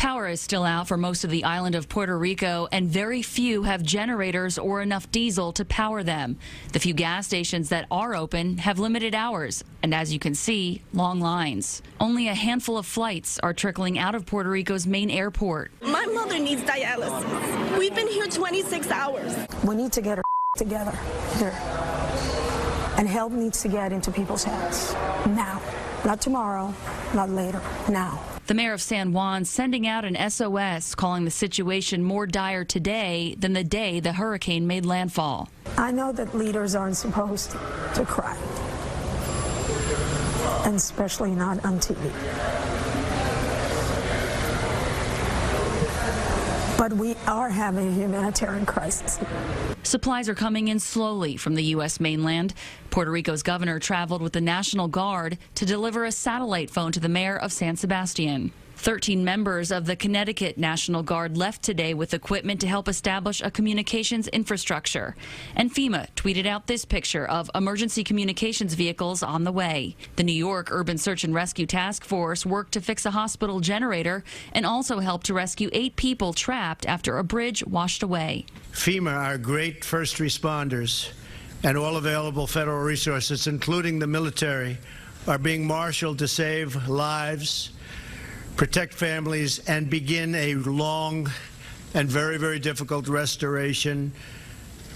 Power is still out for most of the island of Puerto Rico, and very few have generators or enough diesel to power them. The few gas stations that are open have limited hours, and as you can see, long lines. Only a handful of flights are trickling out of Puerto Rico's main airport. My mother needs dialysis. We've been here 26 hours. We need to get our together here. And help needs to get into people's hands now. Not tomorrow, not later, now. The mayor of San Juan sending out an SOS, calling the situation more dire today than the day the hurricane made landfall. I know that leaders aren't supposed to cry, and especially not on TV. But we are having a humanitarian crisis. Supplies are coming in slowly from the U.S. mainland. Puerto Rico's governor traveled with the National Guard to deliver a satellite phone to the mayor of San Sebastian. 13 members of the Connecticut National Guard left today with equipment to help establish a communications infrastructure. And FEMA tweeted out this picture of emergency communications vehicles on the way. The New York Urban Search and Rescue Task Force worked to fix a hospital generator and also helped to rescue 8 people trapped after a bridge washed away. FEMA, our great first responders, and all available federal resources, including the military, are being marshaled to save lives, protect families, and begin a long and very, very difficult restoration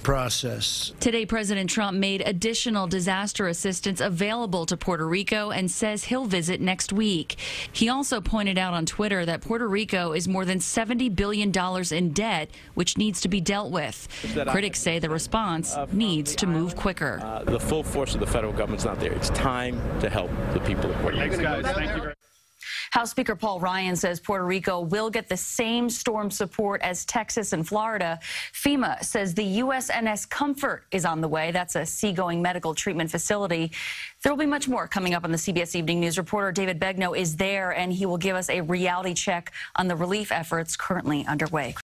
process. Today, President Trump made additional disaster assistance available to Puerto Rico and says he'll visit next week. He also pointed out on Twitter that Puerto Rico is more than $70 billion in debt, which needs to be dealt with. Critics say the response needs to move quicker. The full force of the federal government's not there. It's time to help the people of Puerto Rico. Thanks, guys. Thank you. House Speaker Paul Ryan says Puerto Rico will get the same storm support as Texas and Florida. FEMA says the USNS Comfort is on the way. That's a seagoing medical treatment facility. There will be much more coming up on the CBS Evening News. Reporter David Begnaud is there, and he will give us a reality check on the relief efforts currently underway.